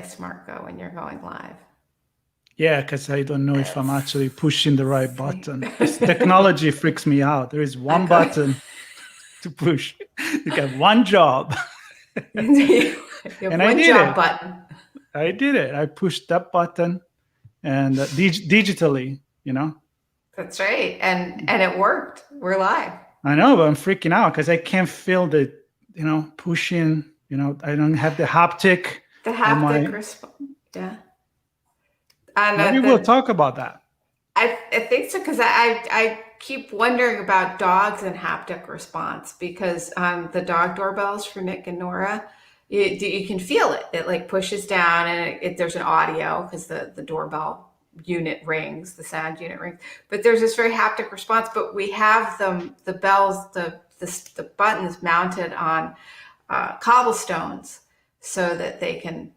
curious, Marco, when you're going live. Yeah, because I don't know if I'm actually pushing the right button. This technology freaks me out. There is one button to push. You got one job. You have And one I did job it. button. I did it. I pushed that button and digitally, That's right. And it worked. We're live. I know, but I'm freaking out because I can't feel the, pushing, I don't have the haptic. The haptic response. Yeah. Maybe we'll talk about that. I think so, because I keep wondering about dogs and haptic response, because the dog doorbells for Nick and Nora, you can feel it. It like pushes down, and there's an audio because the doorbell unit rings, the sound unit rings. But there's this very haptic response. But we have the bells, the buttons mounted on cobblestones so that they can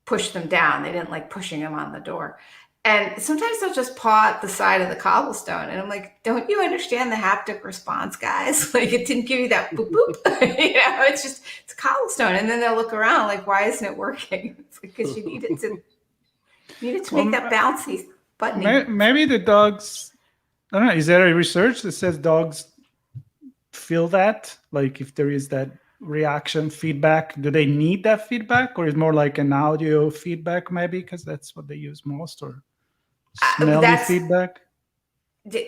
push them down. They didn't like pushing them on the door. And sometimes they'll just paw at the side of the cobblestone. And I'm like, don't you understand the haptic response, guys? Like, it didn't give you that boop, boop. It's cobblestone. And then they'll look around like, why isn't it working? It's because you need it to make that bouncy button. Maybe the dogs, I don't know, is there a research that says dogs feel that? Like if there is that reaction feedback, do they need that feedback, or is more like an audio feedback maybe, because that's what they use most, or smelly feedback?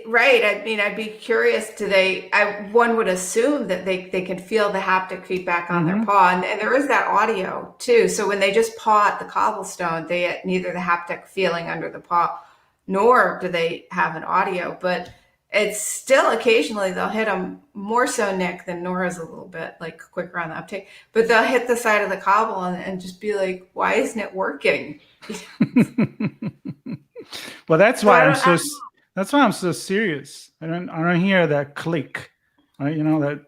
Right. I mean, I'd be curious, one would assume that they can feel the haptic feedback on their paw, and there is that audio too. So when they just paw at the cobblestone, they get neither the haptic feeling under the paw nor do they have an audio. But it's still occasionally they'll hit them, more so Nick than Nora's a little bit like quicker on the uptake, but they'll hit the side of the cobble and just be like, why isn't it working? Well, that's why I'm so serious. I don't hear that click, right? That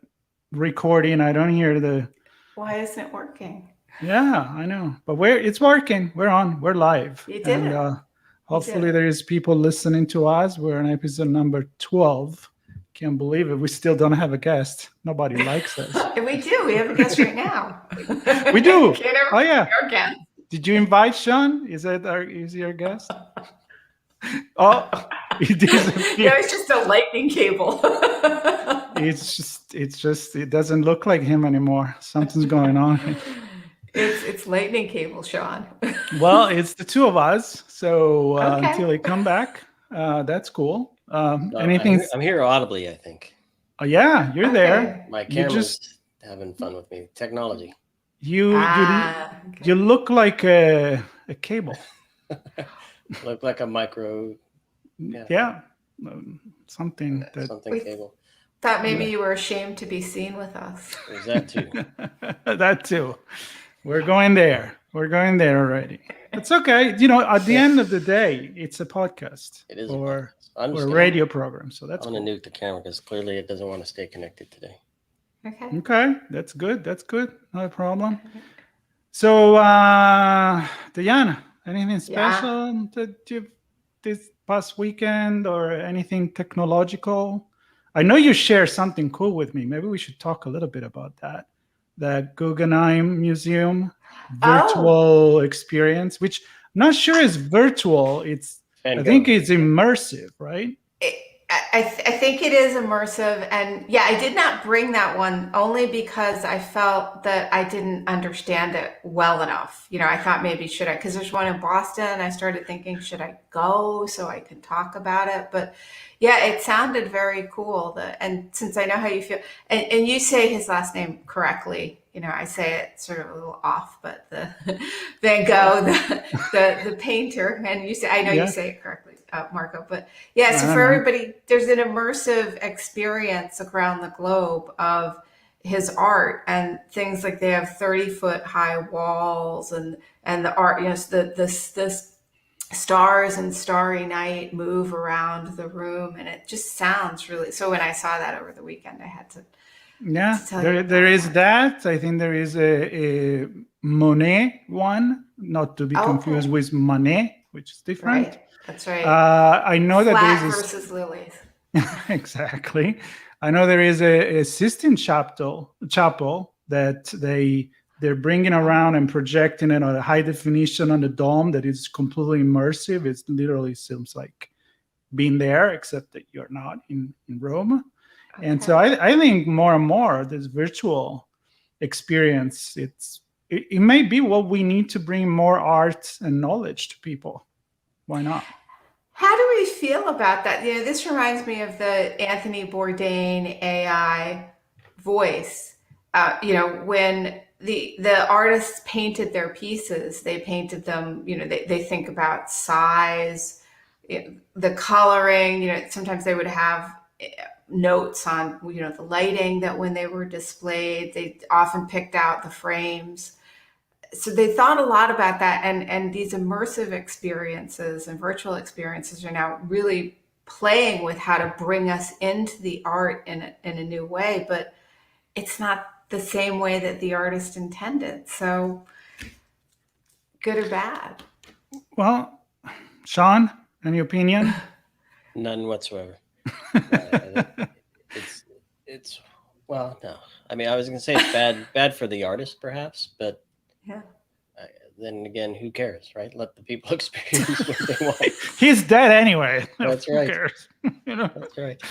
recording. I don't hear the. Why isn't it working? Yeah, I know, but it's working. We're live. You did it. Hopefully there is people listening to us. We're on episode number 12. Can't believe it. We still don't have a guest. Nobody likes us. We do. We have a guest right now. We do. Oh yeah. Guest. Did you invite Sean? Is he our guest? Oh, he disappeared. No, it's just a lightning cable. It's just it doesn't look like him anymore. Something's going on. It's lightning cable, Sean. Well, it's the two of us. So until they come back, that's cool. Anything? I'm here audibly, I think. Oh yeah, you're there. My camera's having fun with me. Technology. You look like a cable. Look like a micro. Yeah. Something cable. Thought maybe you were ashamed to be seen with us. There's that too. That too. We're going there. We're going there already. It's okay. At the end of the day, it's a podcast. It is or a radio program. So that's I'm going to nuke the camera because clearly it doesn't want to stay connected today. Okay. That's good. Not a problem. So, Diana, anything special this past weekend or anything technological? I know you share something cool with me. Maybe we should talk a little bit about that. The Guggenheim Museum virtual experience, which I'm not sure is virtual. I think it's immersive, right? I think it is immersive. And I did not bring that one only because I felt that I didn't understand it well enough. I thought maybe should I, because there's one in Boston. I started thinking, should I go so I can talk about it? But it sounded very cool. And since I know how you feel, and you say his last name correctly, I say it sort of a little off, but the Van Gogh, the painter, and you say, I know you say it correctly, Marco, but so for everybody, there's an immersive experience around the globe of his art, and things like they have 30-foot high walls, and the art, the stars and Starry Night move around the room, and it just sounds really. So when I saw that over the weekend, I had to. There is that. I think there is a Monet one, not to be confused with Monet, which is different. Right. That's right. I know that Flat there is versus lilies. Exactly. I know there is a Sistine chapel that they they're bringing around and projecting it on a high definition on the dome that is completely immersive. It literally seems like being there, except that you're not in Rome. Okay. And so I think more and more this virtual experience, it may be what we need to bring more art and knowledge to people. Why not? How do we feel about that? This reminds me of the Anthony Bourdain AI voice. When the artists painted their pieces, they painted them, they think about size, the coloring, sometimes they would have notes on, the lighting that when they were displayed, they often picked out the frames. So they thought a lot about that, and these immersive experiences and virtual experiences are now really playing with how to bring us into the art in a new way, but it's not the same way that the artist intended. So good or bad? Well, Sean, any opinion? None whatsoever. It's well, no. I mean, I was gonna say it's bad for the artist, perhaps, but Yeah. Then again, who cares, right? Let the people experience what they want. He's dead anyway. That's Who right. cares? That's right.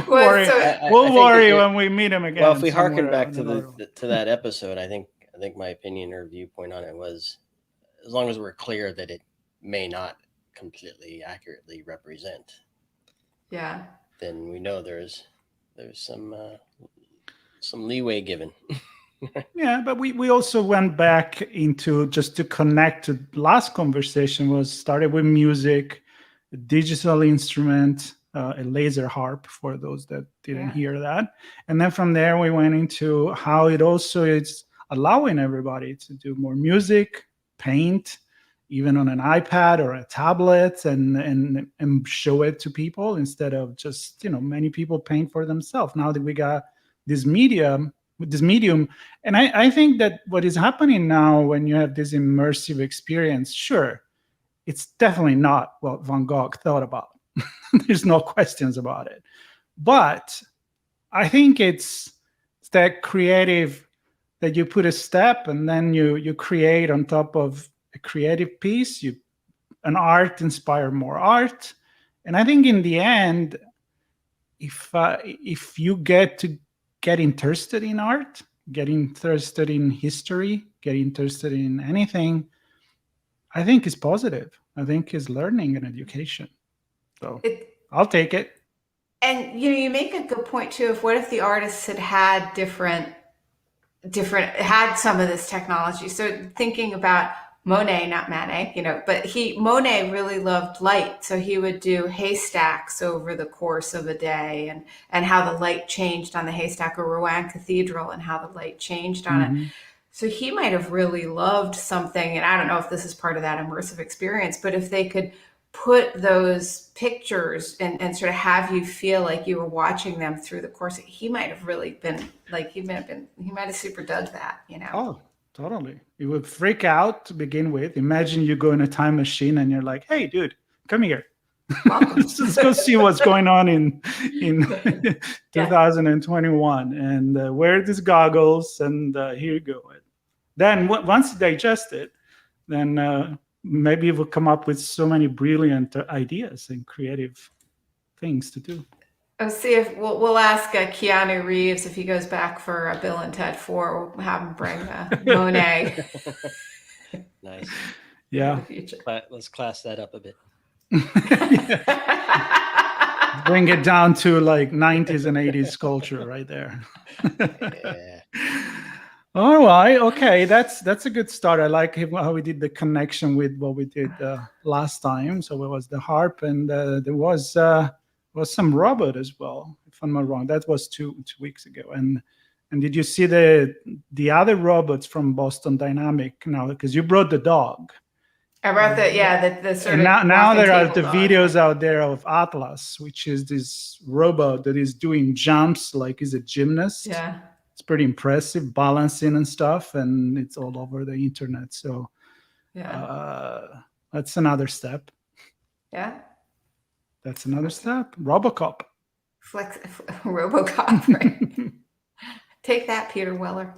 We'll worry when we meet him again. Well, if we harken somewhere back in to that episode, I think my opinion or viewpoint on it was, as long as we're clear that it may not completely accurately represent, Yeah. then we know there's some leeway given. Yeah, but we also went back into, just to connect to last conversation, was started with music, a digital instrument, a laser harp for those that didn't hear that. And then from there we went into how it also is allowing everybody to do more music, paint, even on an iPad or a tablet, and show it to people instead of just, many people paint for themselves. Now that we got this medium, and I think that what is happening now when you have this immersive experience, sure, it's definitely not what Van Gogh thought about. There's no questions about it. But I think it's that creative, that you put a step and then you create on top of a creative piece, an art inspire more art. And I think in the end, if you get interested in art, get interested in history, get interested in anything, I think it's positive. I think it's learning and education. So I'll take it. And you make a good point too. What if the artists had had some of this technology? So thinking about Monet, not Manet, but Monet really loved light. So he would do haystacks over the course of a day, and how the light changed on the haystack, or Rouen Cathedral and how the light changed on it. So he might have really loved something. And I don't know if this is part of that immersive experience, but if they could put those pictures and sort of have you feel like you were watching them through the course, he might have really been like, he might have super dug that, Oh, totally. You would freak out to begin with. Imagine you go in a time machine and you're like, hey, dude, come here. Let's go see what's going on in 2021, and wear these goggles, and here you go. Then once you digest it, then maybe you will come up with so many brilliant ideas and creative things to do. I'll see if we'll ask Keanu Reeves if he goes back for Bill and Ted 4. We'll have him bring Monet. Nice. Yeah. Let's class that up a bit. Bring it down to like 90s and 80s sculpture right there. Yeah. All right. Okay. That's a good start. I like how we did the connection with what we did last time. So it was the harp, and there was some robot as well, if I'm not wrong. That was two weeks ago. And did you see the other robots from Boston Dynamic now? Because you brought the dog. I brought the sort and of now there are the dog. videos out there of Atlas, which is this robot that is doing jumps like he's a gymnast. Yeah. It's pretty impressive, balancing and stuff, and it's all over the internet. So that's another step. Yeah. That's another step. Robocop. Robocop, right? Take that, Peter Weller.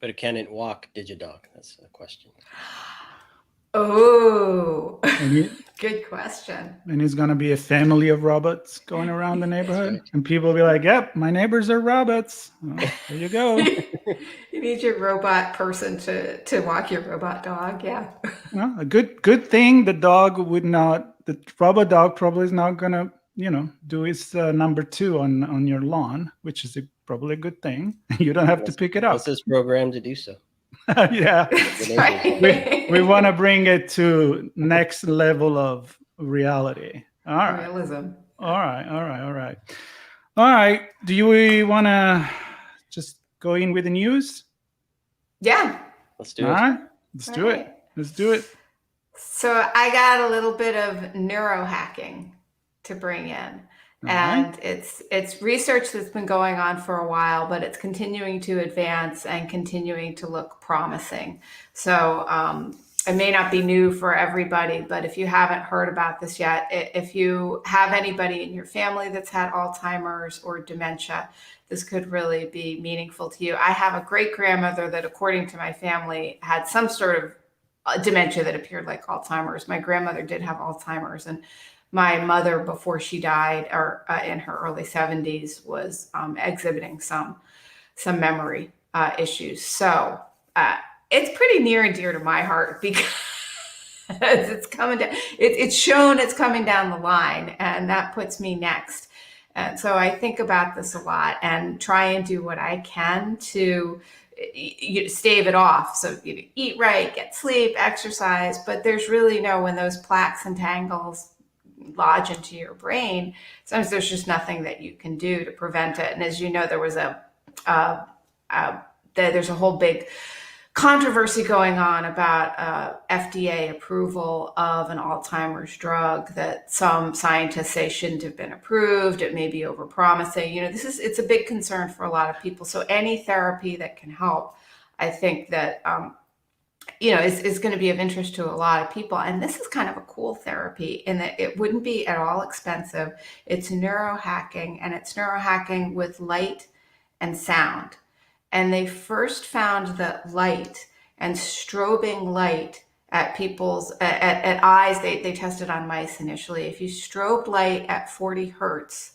But can it walk Digidog? That's the question. Oh, And, good question. and it's going to be a family of robots going around the neighborhood. right. And people will be like, yep, my neighbors are robots. Well, there you go. You need your robot person to walk your robot dog. Yeah. Well, a good thing the dog would not, the robot dog probably is not going to, do his number 2 on your lawn, which is probably a good thing. You don't have to pick it up. Unless it's programmed to do so. Yeah. That's The right. neighbors We want to bring it to next level of reality. All right. Realism. All right. All right. Do we want to just go in with the news? Yeah. Let's do All it. right. Let's do it. Right. Let's do it. So I got a little bit of neurohacking to bring in. All And right. it's research that's been going on for a while, but it's continuing to advance and continuing to look promising. So it may not be new for everybody, but if you haven't heard about this yet, if you have anybody in your family that's had Alzheimer's or dementia, this could really be meaningful to you. I have a great grandmother that, according to my family, had some sort of dementia that appeared like Alzheimer's. My grandmother did have Alzheimer's, and my mother, before she died, or in her early 70s, was exhibiting some memory issues. So it's pretty near and dear to my heart because it's coming down. It's shown it's coming down the line, and that puts me next. And so I think about this a lot and try and do what I can to stave it off. So eat right, get sleep, exercise, but there's really when those plaques and tangles lodge into your brain, sometimes there's just nothing that you can do to prevent it. And as you know, there was there's a whole big controversy going on about FDA approval of an Alzheimer's drug that some scientists say shouldn't have been approved. It may be overpromising. It's a big concern for a lot of people. So any therapy that can help, I think that is going to be of interest to a lot of people. And this is kind of a cool therapy in that it wouldn't be at all expensive. It's neurohacking, and it's neurohacking with light and sound. And they first found that light and strobing light at people's at eyes, they tested on mice initially. If you strobe light at 40 hertz,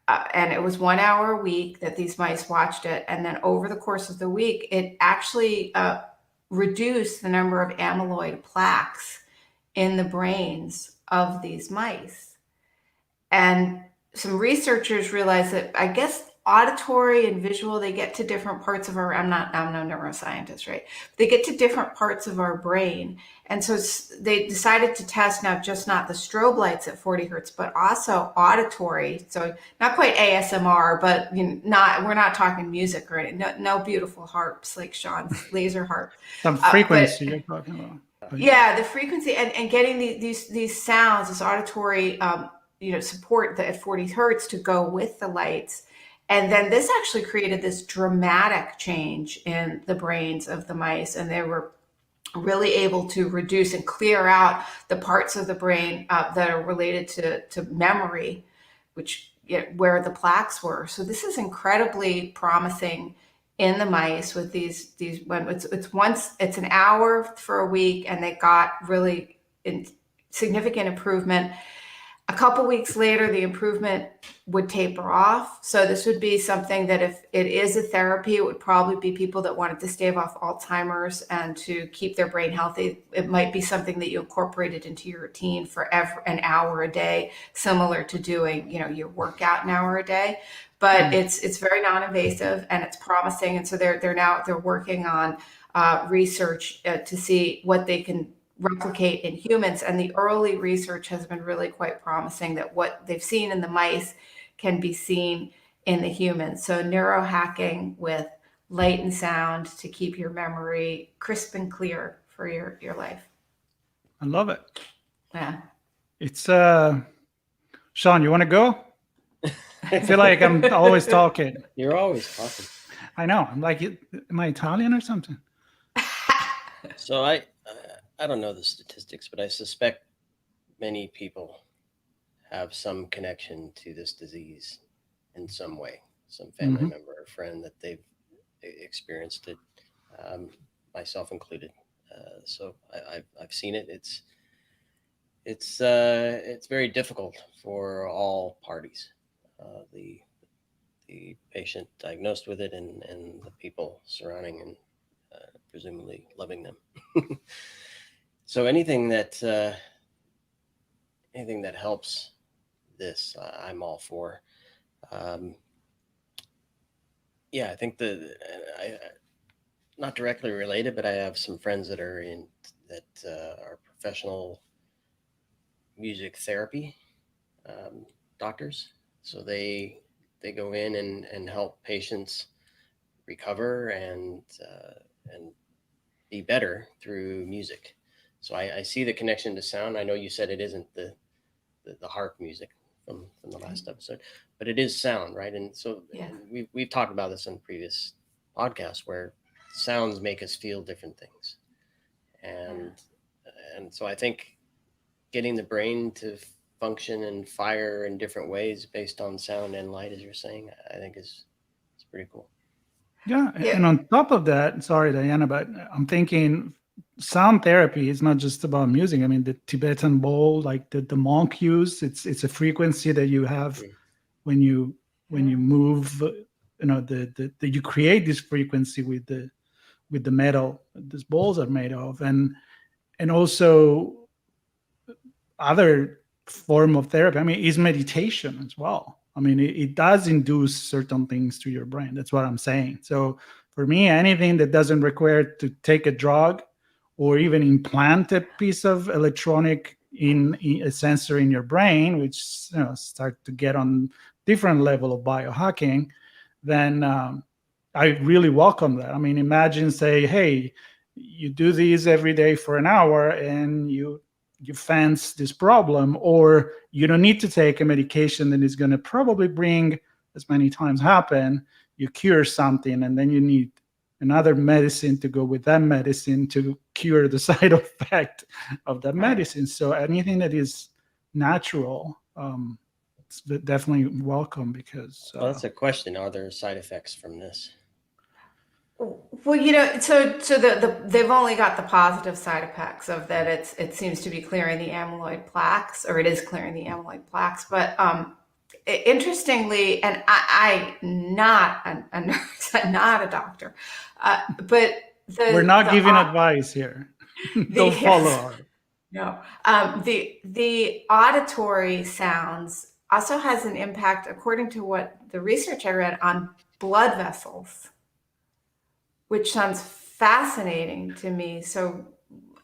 and it was 1 hour a week that these mice watched it, and then over the course of the week, it actually reduced the number of amyloid plaques in the brains of these mice. And some researchers realized that, I guess, auditory and visual, they get to different parts of I'm no neuroscientist, right? They get to different parts of our brain. And so they decided to test now just not the strobe lights at 40 hertz, but also auditory. So not quite ASMR, but we're not talking music or anything. No beautiful harps like Sean's laser harp. Some frequency you're talking about. Yeah, the frequency and getting these sounds, this auditory support at 40 hertz to go with the lights. And then this actually created this dramatic change in the brains of the mice, and they were really able to reduce and clear out the parts of the brain that are related to memory, which where the plaques were. So this is incredibly promising in the mice with these when it's an hour for a week, and they got really significant improvement. A couple weeks later, the improvement would taper off. So this would be something that, if it is a therapy, it would probably be people that wanted to stave off Alzheimer's and to keep their brain healthy. It might be something that you incorporated into your routine for an hour a day, similar to doing, your workout an hour a day. But it's very non-invasive and it's promising. And so they're working on research to see what they can replicate in humans, and the early research has been really quite promising that what they've seen in the mice can be seen in the humans. So neurohacking with light and sound to keep your memory crisp and clear for your life. I love it. Yeah. It's Sean, you want to go? I feel like I'm always talking. You're always talking. I know. I'm like, am I Italian or something? So I don't know the statistics, but I suspect many people have some connection to this disease in some way, some family member or friend that they've experienced it. myself included. So I've seen it. It's very difficult for all parties, the patient diagnosed with it and the people surrounding and presumably loving them. So anything that helps this, I'm all for. Yeah, I think not directly related, but I have some friends that are are professional music therapy doctors. So they go in and help patients recover and be better through music. So I see the connection to sound. I know you said it isn't the harp music from the last episode, but it is sound, right? And so we've talked about this in previous podcasts where sounds make us feel different things, and so I think getting the brain to function and fire in different ways based on sound and light, as you're saying, I think is pretty cool. Yeah, and on top of that, sorry, Diana, but I'm thinking sound therapy is not just about music. I mean, the Tibetan bowl, like the monk use, it's a frequency that you have when you move. You create this frequency with the metal these bowls are made of, and also other form of therapy. I mean, is meditation as well. I mean, it does induce certain things to your brain. That's what I'm saying. So for me, anything that doesn't require to take a drug or even implant a piece of electronic in a sensor in your brain, which start to get on different level of biohacking, then I really welcome that. I mean, imagine say, hey, you do these every day for an hour and you fence this problem, or you don't need to take a medication that is going to probably bring, as many times happen, you cure something and then you need another medicine to go with that medicine to cure the side effect of that medicine. So anything that is natural, it's definitely welcome because... Well, that's a question. Are there side effects from this? Well, so they've only got the positive side effects of that. It seems to be clearing the amyloid plaques, or it is clearing the amyloid plaques. But interestingly, and I'm not a nurse, I'm not a doctor, but we're not giving advice here. Don't follow her. No, the auditory sounds also has an impact, according to what the research I read, on blood vessels, which sounds fascinating to me. So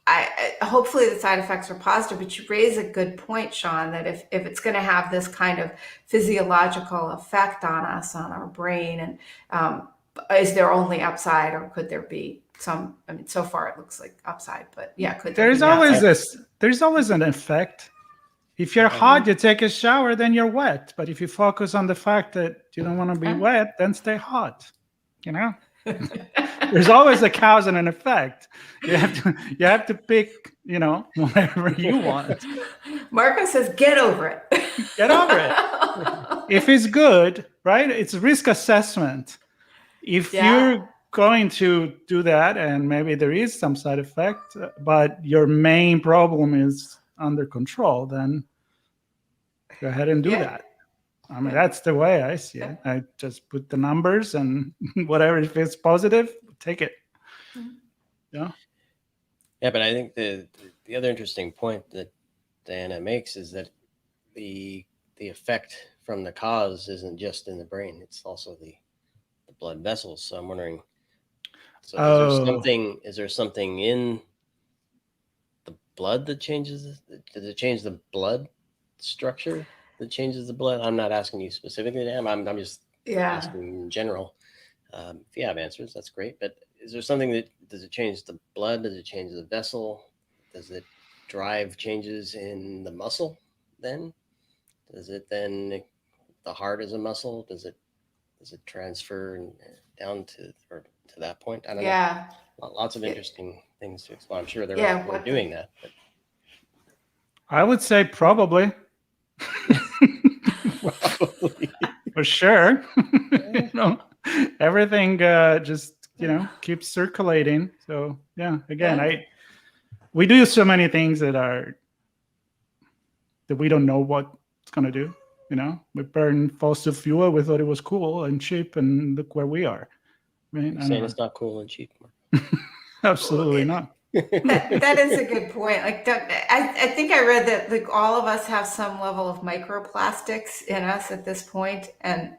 I hopefully the side effects are positive, but you raise a good point, Sean, that if it's going to have this kind of physiological effect on us, on our brain, and is there only upside, or could there be some? I mean, so far it looks like upside, but yeah, could there there's be always there's always an effect. If you're hot, you take a shower, then you're wet. But if you focus on the fact that you don't want to be wet, then stay hot. There's always a cause and an effect. You have to pick, whatever you want. Marco says, get over it. Get over it. If it's good, right? It's risk assessment. If you're going to do that, and maybe there is some side effect, but your main problem is under control, then go ahead and do that. I mean, that's the way I see it. I just put the numbers and whatever, if it's positive, take it. Yeah, but I think the other interesting point that Diana makes is that the effect from the cause isn't just in the brain; it's also the blood vessels. So I'm wondering, is there something in the blood that changes? Does it change the blood structure that changes the blood? I'm not asking you specifically, Dan. I'm just asking in general. If you have answers, that's great. But is there something does it change the blood? Does it change the vessel? Does it drive changes in the muscle then? Does it then, the heart is a muscle? Does it transfer down to that point? I don't know. Lots of interesting things to explore. I'm sure they're doing that. But. I would say probably. For sure. Everything just keeps circulating. So yeah, again, Yeah. we do so many things that we don't know what it's gonna do. We burn fossil fuel. We thought it was cool and cheap, and look where we are. Right? You're saying it's not cool and cheap. Absolutely not. That is a good point. Like, I think I read that like all of us have some level of microplastics in us at this point, and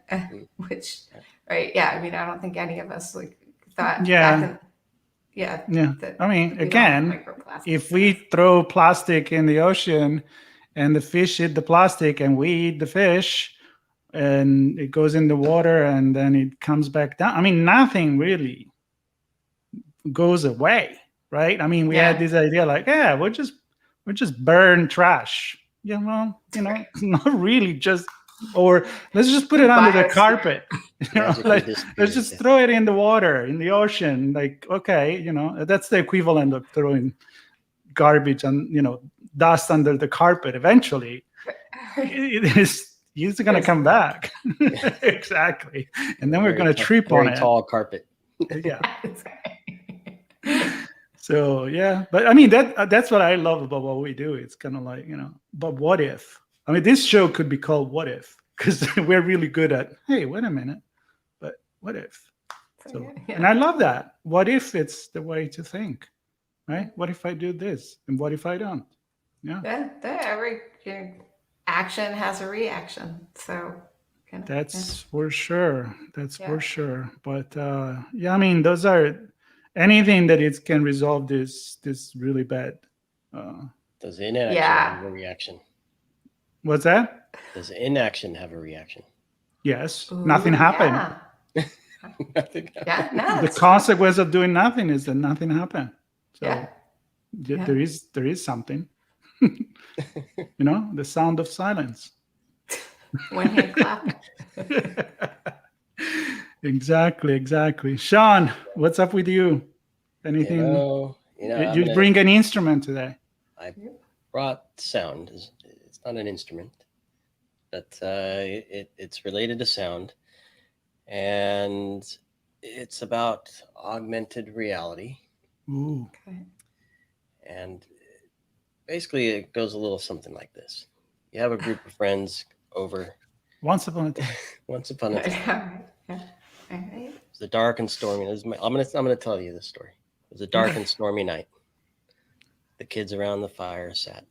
which, right? Yeah, I mean, I don't think any of us like thought Yeah. back in, yeah. I mean, we don't have again, microplastics if in we us. throw plastic in the ocean, and the fish eat the plastic, and we eat the fish, and it goes in the water, and then it comes back down. I mean, nothing really goes away, right? I mean, we had this idea like, yeah, we'll just burn trash. Yeah, well, it's not really just, or let's just put it under the carpet. Let's just throw it in the water, in the ocean. Like, okay, that's the equivalent of throwing garbage and dust under the carpet. Eventually, it's going to come back. Exactly, and then we're going to trip on it. Very tall carpet. Yeah. So yeah, but I mean that's what I love about what we do. It's kind of like, but what if? I mean, this show could be called What If, because we're really good at, hey, wait a minute, but what if? So, and I love that. What if it's the way to think, right? What if I do this, and what if I don't? Yeah. Every action has a reaction. So that's for sure. That's for sure. But yeah, I mean, those are anything that it can resolve this really bad. Does inaction have a reaction? What's that? Does inaction have a reaction? Yes. Nothing happened. Nothing happened. Yeah, no, the consequence of doing nothing is that nothing happened. So there is something. The sound of silence. One hand clap. Exactly. Sean, what's up with you? Anything? You bring an instrument today. I brought sound. It's not an instrument, but it's related to sound, and it's about augmented reality. Ooh. Okay. And basically, it goes a little something like this: you have a group of friends over. Once upon a time. Once upon a time. All right. It was a dark and stormy. I'm gonna tell you this story. It was a dark and stormy night. The kids around the fire sat.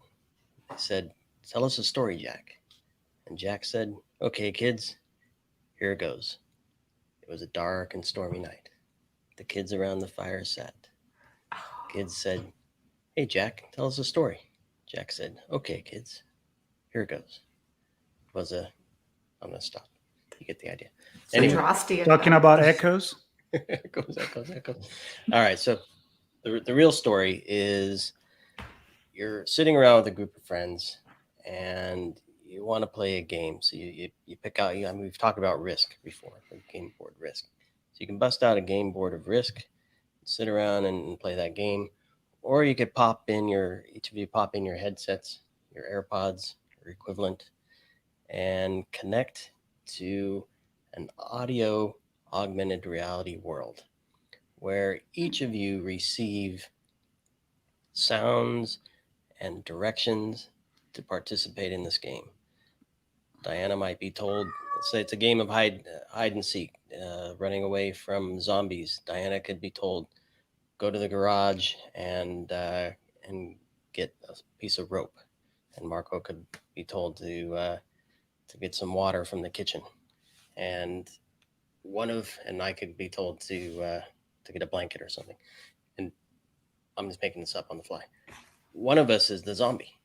They said, "Tell us a story, Jack." And Jack said, "Okay, kids, here it goes. It was a dark and stormy night. The kids around the fire sat. Kids said, 'Hey, Jack, tell us a story.' Jack said, 'Okay, kids, here it goes.' It was a..." I'm gonna stop. You get the idea. Anyway, talking about echoes. echoes. All right. So the real story is you're sitting around with a group of friends and you want to play a game. So you pick out, I mean, we've talked about Risk before, the game board Risk. So you can bust out a game board of Risk, sit around and play that game. Or you could each of you pop in your headsets, your AirPods or equivalent, and connect to an audio augmented reality world where each of you receive sounds and directions to participate in this game. Diana might be told, let's say it's a game of hide and seek, running away from zombies. Diana could be told, go to the garage and get a piece of rope. And Marco could be told to get some water from the kitchen. And I could be told to get a blanket or something. And I'm just making this up on the fly. One of us is the zombie.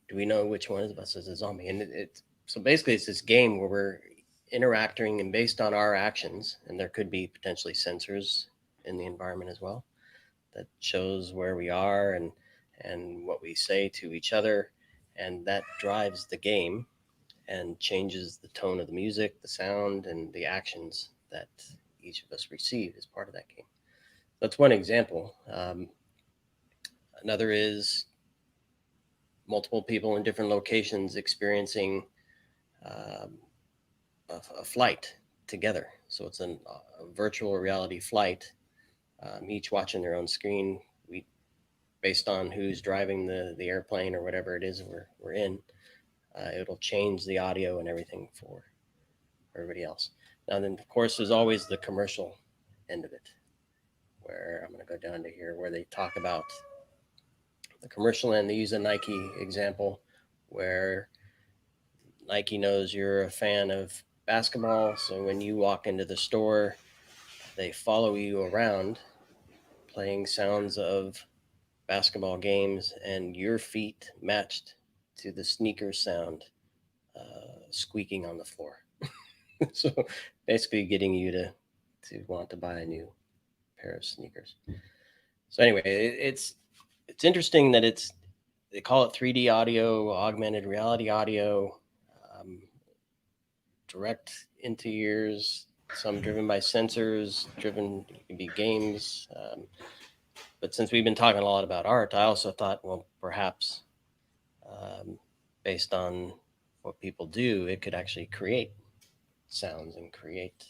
Do we know which one of us is a zombie? And so basically it's this game where we're interacting, and based on our actions, and there could be potentially sensors in the environment as well that shows where we are and what we say to each other, and that drives the game and changes the tone of the music, the sound, and the actions that each of us receive as part of that game. That's one example. Another is multiple people in different locations experiencing a flight together. So it's a virtual reality flight each watching their own screen. We, based on who's driving the airplane or whatever it is we're in, it'll change the audio and everything for everybody else. Now then, of course, there's always the commercial end of it, where I'm going to go down to here where they talk about the commercial end. They use a Nike example where Nike knows you're a fan of basketball, so when you walk into the store, they follow you around playing sounds of basketball games, and your feet matched to the sneaker sound squeaking on the floor. So basically getting you to want to buy a new pair of sneakers. So anyway, it's interesting that they call it 3D audio, augmented reality audio, direct into ears, some driven by sensors, it can be games. But since we've been talking a lot about art, I also thought, well, perhaps based on what people do, it could actually create sounds and create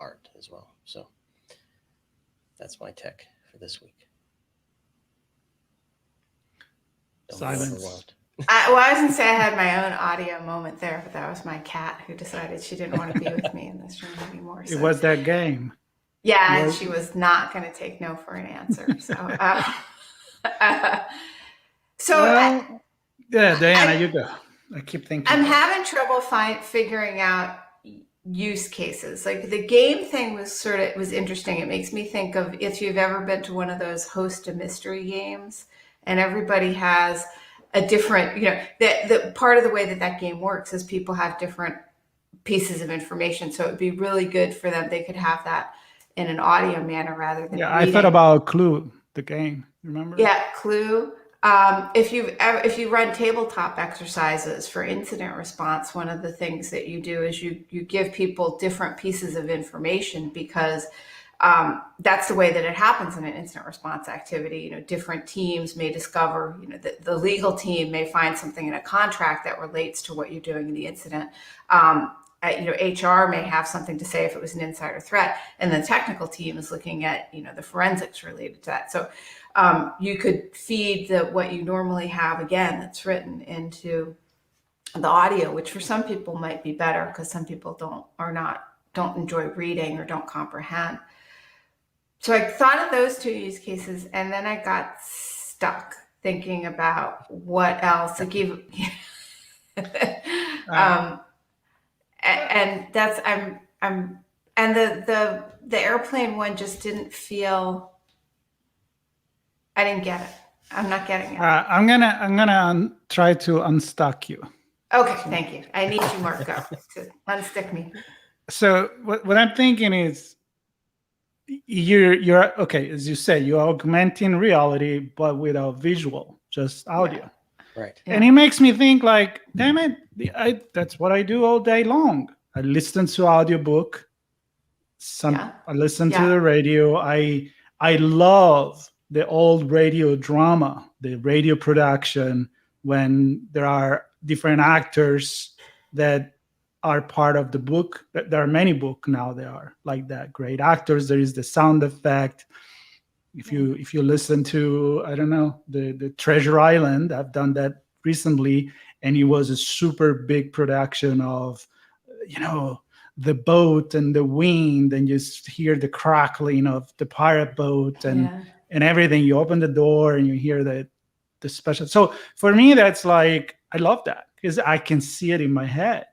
art as well. So that's my tech for this week. Silence. I was going to say I had my own audio moment there, but that was my cat who decided she didn't want to be with me in this room anymore. So. It was that game. Yeah, and she was not going to take no for an answer. So, yeah, Diana, you go. I keep thinking. I'm having trouble figuring out use cases. Like the game thing was interesting. It makes me think of if you've ever been to one of those host a mystery games, and everybody has a different, the part of the way that game works is people have different pieces of information. So it would be really good for them. They could have that in an audio manner rather than reading. I thought about Clue, the game. Remember? Yeah, Clue. If you run tabletop exercises for incident response, one of the things that you do is you give people different pieces of information because that's the way that it happens in an incident response activity. Different teams may discover, the legal team may find something in a contract that relates to what you're doing in the incident. HR may have something to say if it was an insider threat, and the technical team is looking at, the forensics related to that. So you could feed what you normally have, again, that's written into the audio, which for some people might be better because some people don't enjoy reading or don't comprehend. So I thought of those two use cases, and then I got stuck thinking about what else. Like and that's and the airplane one just didn't feel. I didn't get it. I'm not getting it. I'm gonna try to unstuck you. Okay, thank you. I need you, Marco, to unstick me. So what I'm thinking is, you're okay, as you say, you're augmenting reality, but without visual, just audio. Yeah. Right. And it makes me think like, damn it, that's what I do all day long. I listen to audiobook. I listen to the radio. I love the old radio drama, the radio production, when there are different actors that are part of the book. There are many books now that are like that. Great actors. There is the sound effect. If you listen to, I don't know, the Treasure Island, I've done that recently, and it was a super big production of, the boat and the wind, and you hear the crackling of the pirate boat and everything. You open the door and you hear the special. So for me, that's like, I love that because I can see it in my head.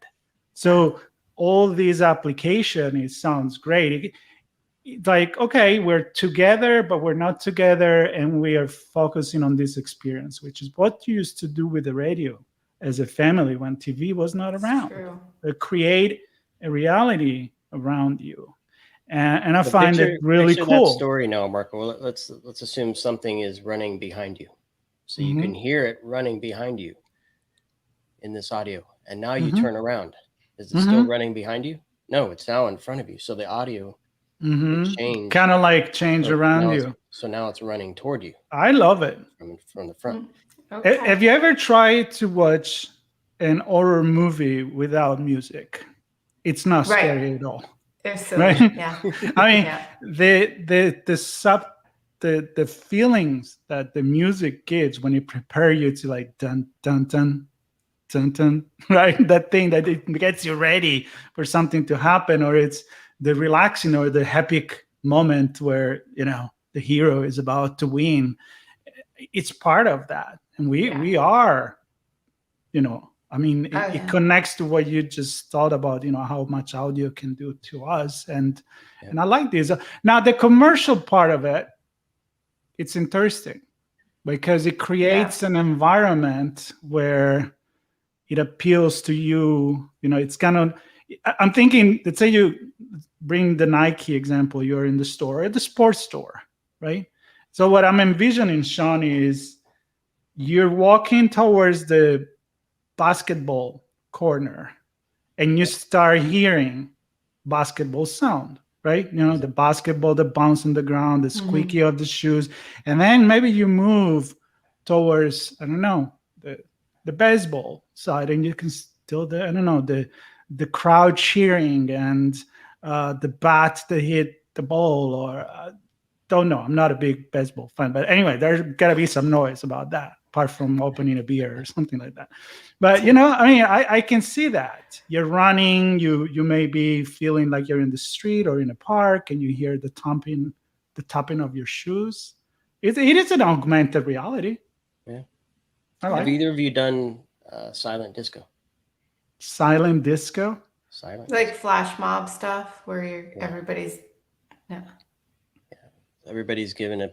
So all these application, it sounds great. Like, okay, we're together, but we're not together, and we are focusing on this experience, which is what you used to do with the radio as a family when TV was not around. True. Create a reality around you, and I find it really cool. That story now, Marco. Let's assume something is running behind you, so you can hear it running behind you in this audio, and now you turn around. Is it still running behind you? No, it's now in front of you. So the audio changed. Kind of like change around you. So now it's running toward you. I love it. From the front. Okay. Have you ever tried to watch an horror movie without music? It's not scary at all. They're silly. right? Yeah. I mean, Yeah. the feelings that the music gives when you prepare you to like dun dun dun dun dun, right? That thing that it gets you ready for something to happen, or it's the relaxing or the epic moment where the hero is about to win. It's part of that, and we are, I mean, Oh, it yeah. connects to what you just thought about, how much audio can do to us, and Yeah. and I like this. Now, the commercial part of it, it's interesting because it creates an environment where it appeals to you. It's kind of, I'm thinking, let's say you bring the Nike example, you're in the store, at the sports store, right? So what I'm envisioning, Sean, is you're walking towards the basketball corner and you start hearing basketball sound, right? The basketball, the bounce on the ground, the squeaky of the shoes. And then maybe you move towards, I don't know, the baseball side, and you can still, the crowd cheering and the bat that hit the ball, or don't know. I'm not a big baseball fan, but anyway, there's got to be some noise about that, apart from opening a beer or something like that. But I mean, I can see that you're running. You may be feeling like you're in the street or in a park, and you hear the tapping of your shoes. It is an augmented reality. Yeah. I like Have either of you done silent disco? silent disco. Silent. Like flash mob stuff where everybody's Everybody's given a.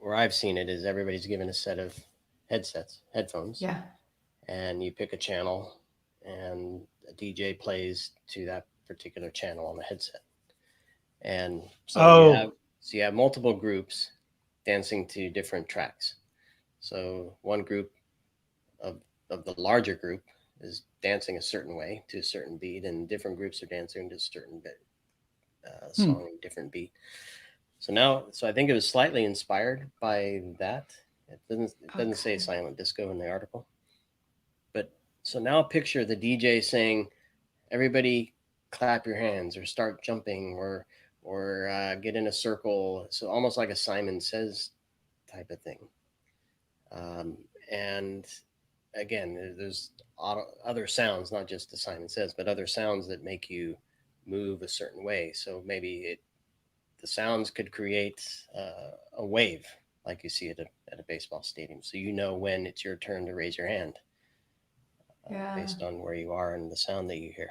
Where I've seen it is everybody's given a set of headphones. Yeah. And you pick a channel, and a DJ plays to that particular channel on the headset. And so you have multiple groups dancing to different tracks. So one group of the larger group is dancing a certain way to a certain beat, and different groups are dancing to a certain song, different beat. So I think it was slightly inspired by that. It doesn't say silent disco in the article. But so now picture the DJ saying, everybody clap your hands or start jumping or get in a circle. So almost like a Simon Says type of thing. And again, there's other sounds, not just the Simon Says, but other sounds that make you move a certain way. So maybe the sounds could create a wave like you see at a baseball stadium. So when it's your turn to raise your hand based on where you are and the sound that you hear.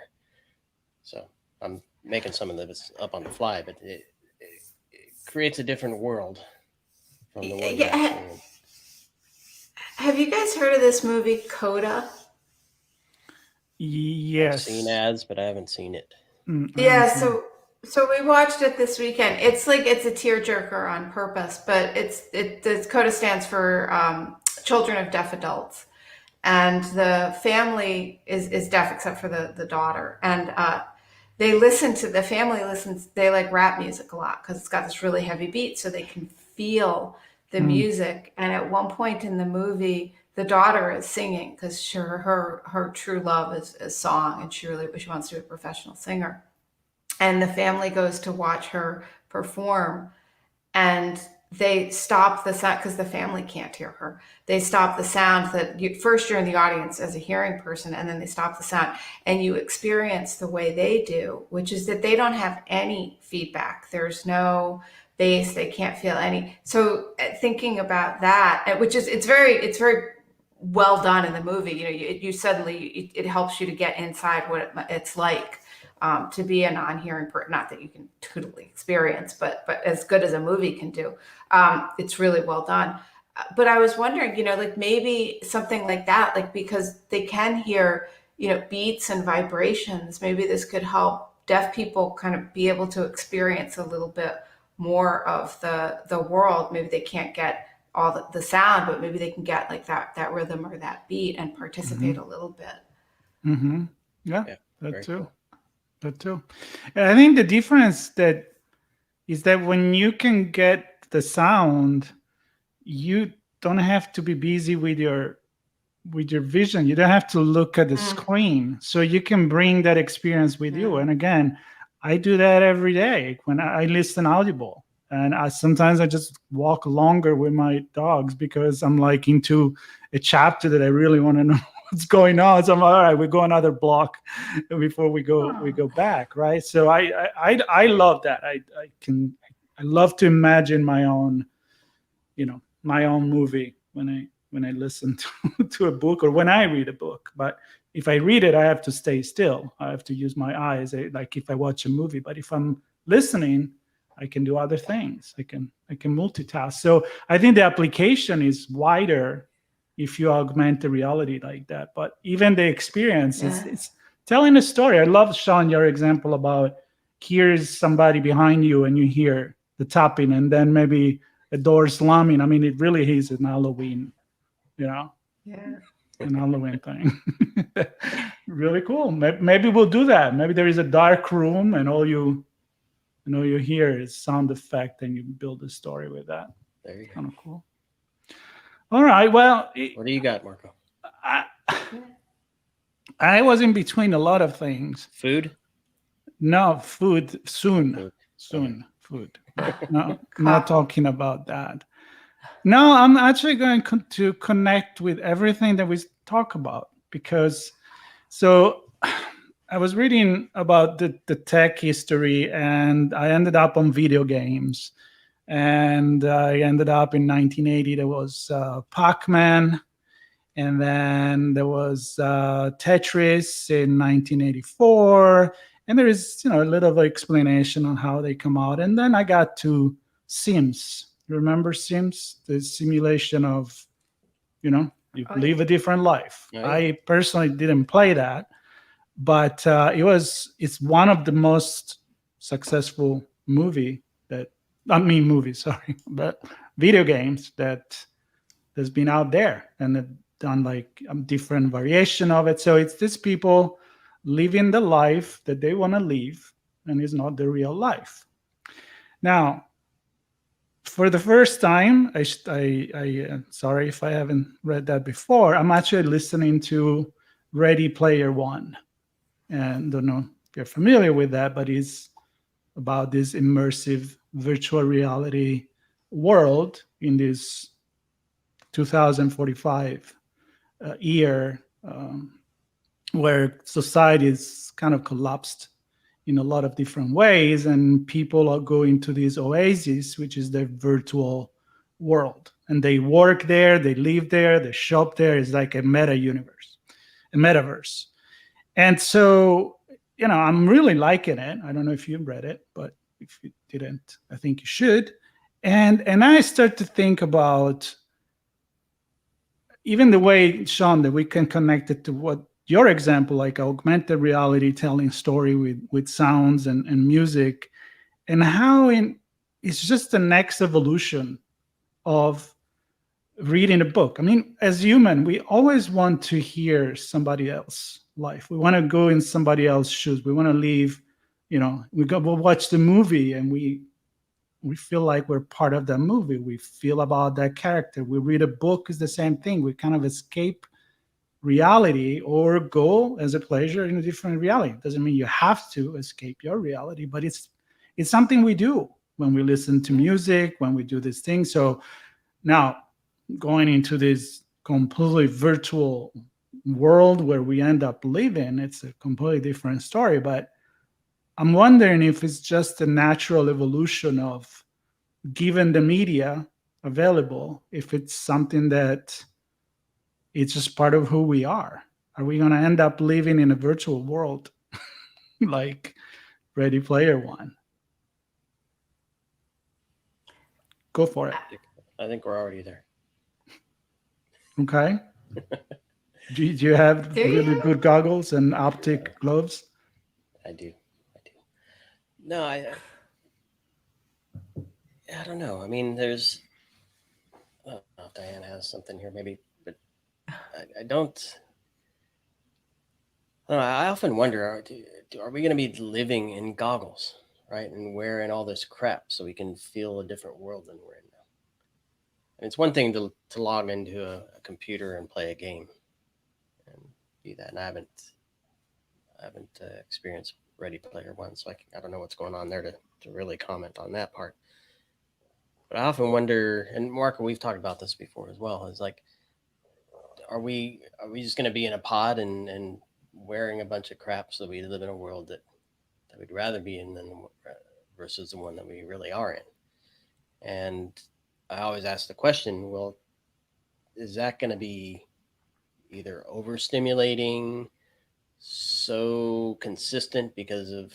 So I'm making some of this up on the fly, but it creates a different world from the one we're actually in. Have you guys heard of this movie Coda? Yes. I've seen ads, but I haven't seen it. Yeah, so we watched it this weekend. It's a tearjerker on purpose, but the CODA stands for Children of Deaf Adults, and the family is deaf except for the daughter, and the family listens. They like rap music a lot because it's got this really heavy beat, so they can feel the music. And at one point in the movie, the daughter is singing because her true love is song, and she wants to be a professional singer. And the family goes to watch her perform, and they stop the sound because the family can't hear her. They stop the sound first you're in the audience as a hearing person, and then they stop the sound, and you experience the way they do, which is that they don't have any feedback. There's no bass. They can't feel any. So thinking about that, which is, it's very well done in the movie. You suddenly, it helps you to get inside what it's like. To be a non-hearing person, not that you can totally experience, but as good as a movie can do. It's really well done. But I was wondering, like maybe something like that, like because they can hear, beats and vibrations, maybe this could help deaf people kind of be able to experience a little bit more of the world. Maybe they can't get all the sound, but maybe they can get like that rhythm or that beat and participate a little bit. Mm-hmm. Yeah, that too. Cool. That too. And I think the difference is that when you can get the sound, you don't have to be busy with your vision. You don't have to look at the screen, so you can bring that experience with you. And again, I do that every day when I listen Audible. And sometimes I just walk longer with my dogs because I'm like into a chapter that I really want to know what's going on. So I'm like, all right, we go another block before we go back, right? So I love that. I love to imagine my own, my own movie when I listen to a book or when I read a book. But if I read it, I have to stay still. I have to use my eyes, like if I watch a movie. But if I'm listening, I can do other things. I can multitask. So I think the application is wider if you augment the reality like that. But even the experience is telling a story. I love, Sean, your example about here's somebody behind you and you hear the tapping and then maybe a door slamming. I mean, it really is an Halloween, Yeah. an Halloween thing. Really cool. Maybe we'll do that. Maybe there is a dark room and all you hear is sound effect and you build a story with that. There you go. Kind of cool. All right. Well, What do you got, Marco? I was in between a lot of things. Food? No, food soon. Food. Soon. Food. No, not talking about that. No, I'm actually going to connect with everything that we talk about because I was reading about the tech history and I ended up on video games. And I ended up in 1980. There was Pac-Man. And then there was Tetris in 1984. And there is, a little explanation on how they come out. And then I got to Sims. You remember Sims? The simulation of, you live a different life. Oh, yeah. I personally didn't play that, but it's one of the most successful but video games that's been out there, and they've done like a different variation of it. So it's these people living the life that they want to live, and it's not the real life. Now, for the first time, I sorry if I haven't read that before. I'm actually listening to Ready Player One, and don't know if you're familiar with that, but it's about this immersive virtual reality world in this 2045 year where society is kind of collapsed in a lot of different ways, and people are going to these oases, which is their virtual world, and they work there, they live there, they shop there. It's like a metaverse. And so, I'm really liking it. I don't know if you read it, but if you didn't, I think you should. And I start to think about even the way, Sean, that we can connect it to what your example, like augmented reality, telling story with sounds and music, and how it's just the next evolution of reading a book. I mean, as human, we always want to hear somebody else's life. We want to go in somebody else's shoes. We want to leave, we'll watch the movie and we feel like we're part of that movie. We feel about that character. We read a book, is the same thing. We kind of escape reality or go as a pleasure in a different reality. It doesn't mean you have to escape your reality, but it's something we do when we listen to music, when we do these things. So now going into this completely virtual world where we end up living, it's a completely different story. But I'm wondering if it's just a natural evolution of, given the media available, if it's something that it's just part of who we are. Are we going to end up living in a virtual world like Ready Player One? Go for it. I think we're already there. Okay. Do you have really good goggles and optic gloves? I do. No, I don't know. I mean, there's. I don't know if Diane has something here, maybe, but I don't. I don't know. I often wonder: are we going to be living in goggles, right, and wearing all this crap so we can feel a different world than we're in now? And it's one thing to log into a computer and play a game and do that, and I haven't experienced Ready Player One, so I don't know what's going on there to really comment on that part. But I often wonder, and Mark, we've talked about this before as well, is like, are we just going to be in a pod and wearing a bunch of crap so we live in a world that we'd rather be in versus the one that we really are in? And I always ask the question, well, is that going to be either overstimulating, so consistent because of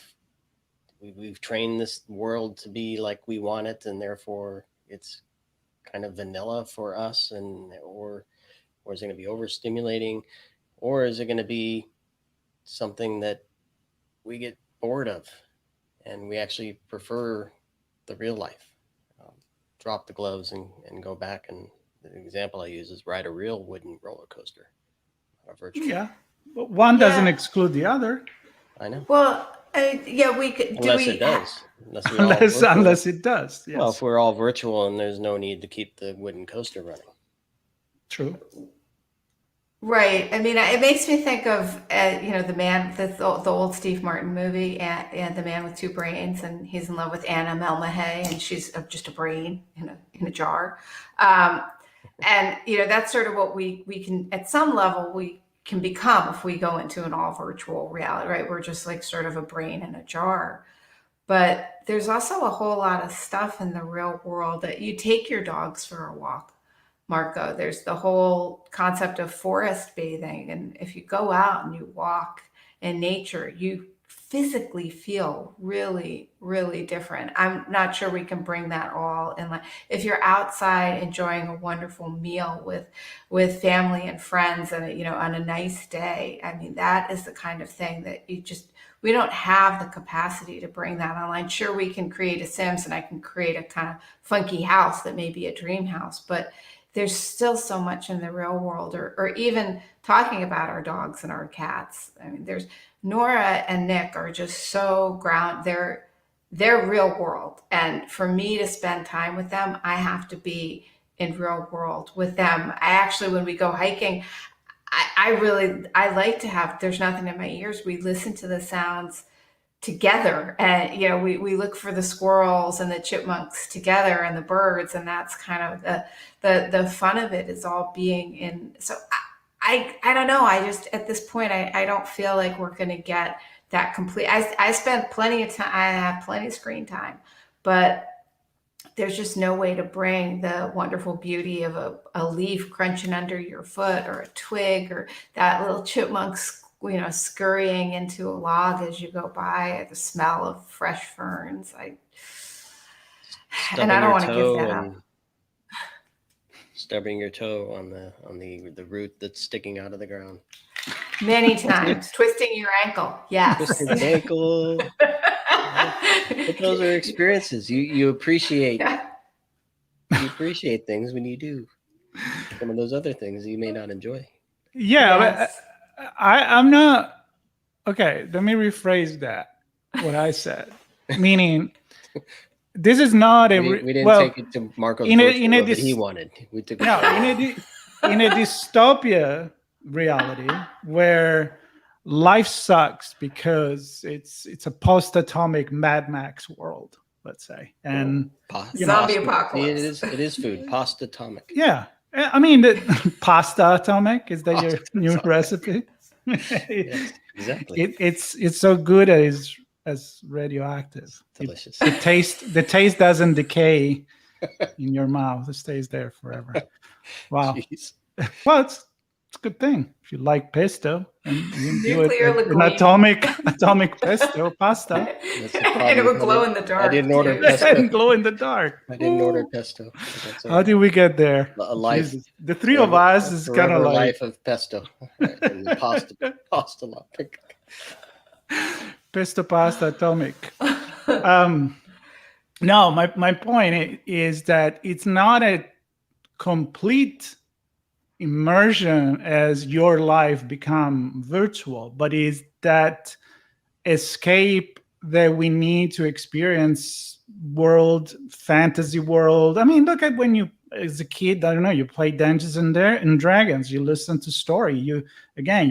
we've trained this world to be like we want it, and therefore it's kind of vanilla for us, or is it going to be overstimulating, or is it going to be something that we get bored of and we actually prefer the real life? Drop the gloves and go back. And the example I use is ride a real wooden roller coaster, not a virtual. Yeah, but one doesn't exclude the other. I know. Well, yeah, we could. Unless it does. Unless it does. Yes. Well, if we're all virtual and there's no need to keep the wooden coaster running. True. Right. I mean, it makes me think of the man, the old Steve Martin movie, and the man with two brains, and he's in love with Anna Melmahay, and she's just a brain in a jar. And that's sort of what we can, at some level, we can become if we go into an all virtual reality, right? We're just like sort of a brain in a jar. But there's also a whole lot of stuff in the real world that you take your dogs for a walk, Marco. There's the whole concept of forest bathing. And if you go out and you walk in nature, you physically feel really, really different. I'm not sure we can bring that all in. Like if you're outside enjoying a wonderful meal with family and friends and on a nice day, I mean, that is the kind of thing that we don't have the capacity to bring that online. Sure, we can create a Sims and I can create a kind of funky house that may be a dream house, but there's still so much in the real world, or even talking about our dogs and our cats. I mean, there's Nora and Nick are just so they're real world. And for me to spend time with them, I have to be in real world with them. I actually, when we go hiking, I like to have, there's nothing in my ears. We listen to the sounds together, and we look for the squirrels and the chipmunks together and the birds, and that's kind of the fun of it, is all being in. So I don't know, I just, at this point, I don't feel like we're going to get that complete. I spend plenty of time, I have plenty of screen time, but there's just no way to bring the wonderful beauty of a leaf crunching under your foot, or a twig, or that little chipmunk scurrying into a log as you go by, the smell of fresh ferns. I don't want to give that up. Stubbing your toe on the root that's sticking out of the ground. Many times. Twisting your ankle. Yes. Twisting the ankle. But those are experiences. You appreciate things when you do some of those other things you may not enjoy. Yeah, Yes. but I'm not. Okay, let me rephrase that. What I said, meaning, this is not a. We didn't take it to Marco's that he wanted. We took it. No, in a dystopia reality where life sucks because it's a post-atomic Mad Max world, let's say, and zombie apocalypse. It is food. Pasta-atomic. Yeah. I mean, the pasta atomic, is that your new recipe? Yes, exactly. It's so good as radioactive. Delicious. The taste doesn't decay in your mouth. It stays there forever. Wow. Jeez. Well, it's a good thing if you like pesto and you do Nuclear an atomic pesto pasta. And it would glow in the dark. I didn't order pesto. And glow in the dark. I didn't order pesto. How did we get there? A life. Jesus. The three of us is kind of like life of pesto. And pasta atomic. Pesto pasta atomic. No, my point is that it's not a complete immersion as your life become virtual, but is that escape that we need to experience fantasy world. I mean, look at when you, as a kid, I don't know, you play Dungeons and Dragons, you listen to story, you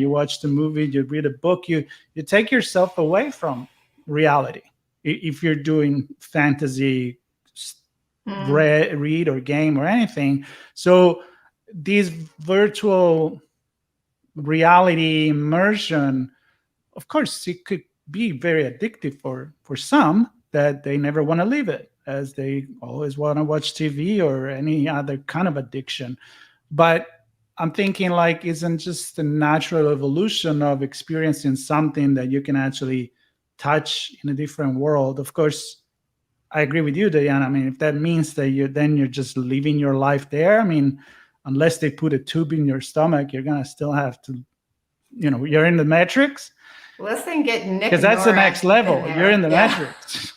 watch the movie, you read a book, you take yourself away from reality. If you're doing fantasy, read or game or anything. So these virtual reality immersion, of course, it could be very addictive for some that they never want to leave it, as they always want to watch TV or any other kind of addiction. But I'm thinking, like, isn't just the natural evolution of experiencing something that you can actually touch in a different world? Of course, I agree with you, Diana. I mean, if that means that you're just living your life there, I mean, unless they put a tube in your stomach, you're gonna still have to, you're in the Matrix. Listen, get Nick, because that's the next level. You're in the Yeah. Matrix.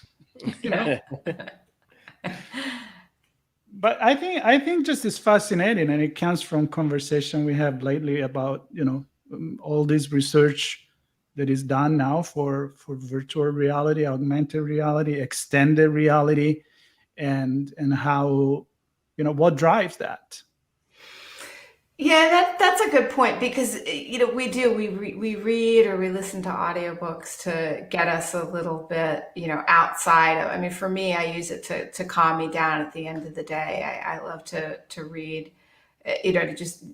But I think just is fascinating, and it comes from conversation we have lately about all this research that is done now for virtual reality, augmented reality, extended reality, and how what drives that. Yeah, that's a good point, because we read or we listen to audiobooks to get us a little bit outside of. I mean, for me, I use it to calm me down at the end of the day. I love to read, to just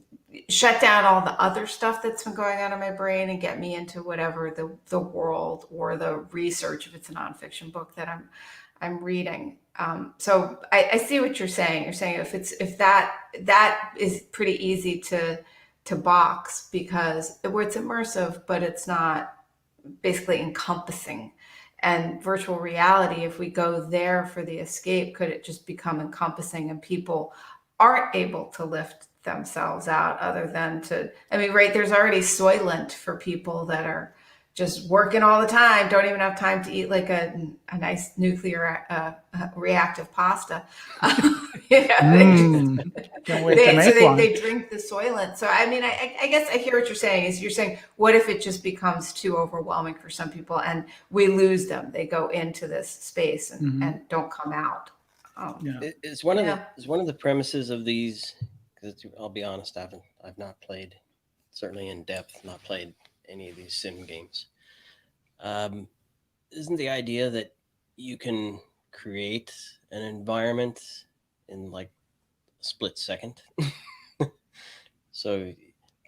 shut down all the other stuff that's been going on in my brain and get me into whatever the world or the research, if it's a nonfiction book that I'm reading. So I see what you're saying. You're saying if that is pretty easy to box, because where it's immersive, but it's not basically encompassing. And virtual reality, if we go there for the escape, could it just become encompassing, and people aren't able to lift themselves out other than right, there's already Soylent for people that are just working all the time, don't even have time to eat like a nice nuclear reactive pasta. They drink the Soylent. So I mean, I guess I hear what you're saying. Is you're saying, what if it just becomes too overwhelming for some people and we lose them? They go into this space and don't come out. It's one of the premises of these. Because I'll be honest, I've not played, certainly in depth, not played any of these sim games. Isn't the idea that you can create an environment in like a split second? So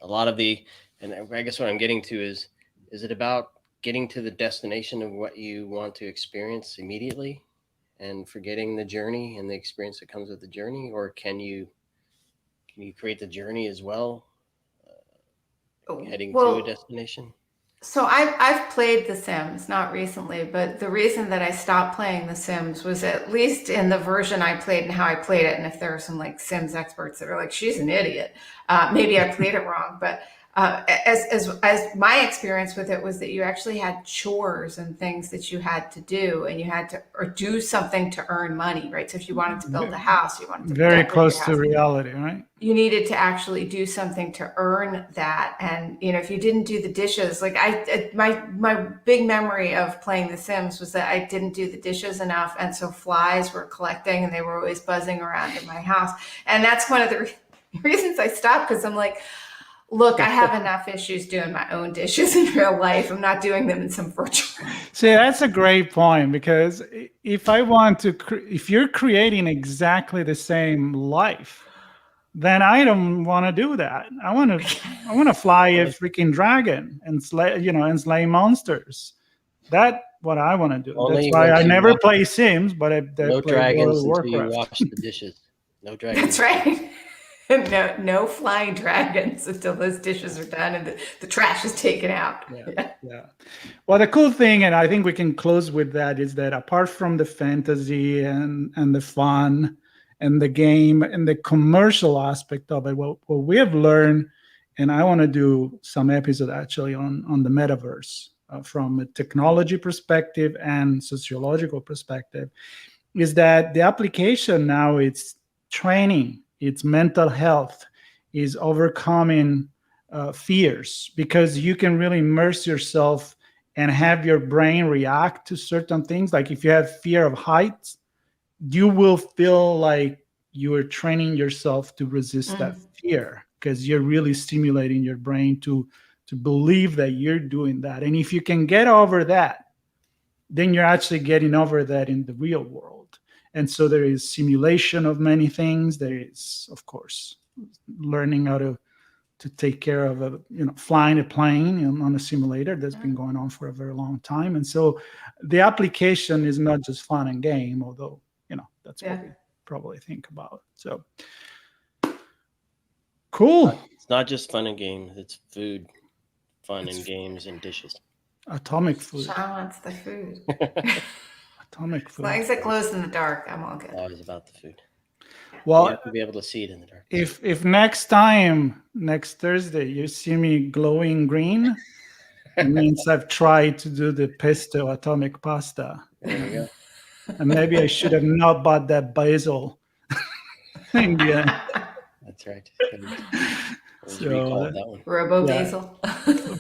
a lot of and I guess what I'm getting to is it about getting to the destination of what you want to experience immediately and forgetting the journey and the experience that comes with the journey? Or can you create the journey as well, heading to a destination? So I've played The Sims, not recently, but the reason that I stopped playing The Sims was, at least in the version I played and how I played it, and if there are some like Sims experts that are like, she's an idiot, maybe I played it wrong, but as my experience with it was that you actually had chores and things that you had to do, and you had to do something to earn money, right? So if you wanted to build a house, you wanted to very close to reality, right? You needed to actually do something to earn that. And if you didn't do the dishes, like my big memory of playing The Sims was that I didn't do the dishes enough, and so flies were collecting and they were always buzzing around in my house. And that's one of the reasons I stopped, because I'm like, look, I have enough issues doing my own dishes in real life. I'm not doing them in some virtual. See, that's a great point, because if you're creating exactly the same life, then I don't want to do that. I want to fly a freaking dragon and slay monsters. That's what I want to do. Only that's why I never play Sims, but I no play dragons World of until Warcraft. you wash the dishes. No dragons. That's right. No flying dragons until those dishes are done and the trash is taken out. Yeah. Well, the cool thing, and I think we can close with that, is that apart from the fantasy and the fun and the game and the commercial aspect of it, what we have learned, and I want to do some episode actually on the metaverse from a technology perspective and sociological perspective, is that the application now, it's training, it's mental health, is overcoming fears, because you can really immerse yourself and have your brain react to certain things. Like if you have fear of heights, you will feel like you are training yourself to resist that fear, because you're really stimulating your brain to believe that you're doing that. And if you can get over that, then you're actually getting over that in the real world. And so there is simulation of many things. There is, of course, learning how to take care of flying a plane on a simulator that's been going on for a very long time. And so the application is not just fun and game, although that's what we probably think about. So cool. It's not just fun and games, it's food, fun and games and dishes. Atomic food. Sean wants the food. Atomic food. As long as it glows in the dark, I'm all good. Always about the food. Well, you have to be able to see it in the dark. If next Thursday, you see me glowing green, it means I've tried to do the pesto atomic pasta. There you go. And maybe I should have not bought that basil in the end. That's right. So, that one. Robo basil.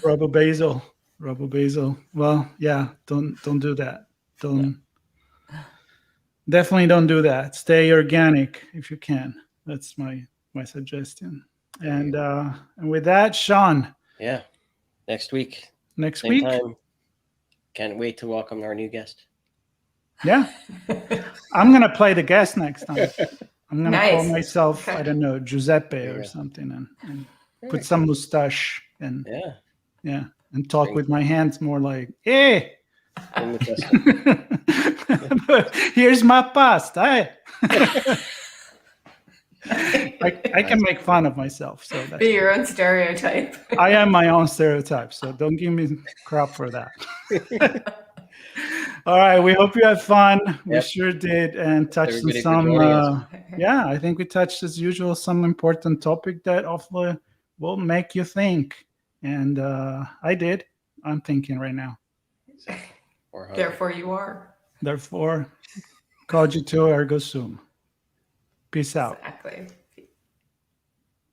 Robo basil. Well, yeah, don't do that. Definitely don't do that. Stay organic if you can. That's my suggestion. And with that, Sean. Yeah. Next week. Next Same week. Time. Can't wait to welcome our new guest. Yeah. I'm gonna play the guest next time. I'm gonna call myself, I don't know, Giuseppe or something, and put some mustache and and talk with my hands more like, hey. Here's my pasta. I can make fun of myself. So that's be your own stereotype. I am my own stereotype, so don't give me crap for that. All right, we hope you had fun. We sure did, and touched on some. I think we touched as usual some important topic that hopefully will make you think. And I did. I'm thinking right now. Therefore, you are. Therefore, cogito ergo sum. Peace out. Exactly.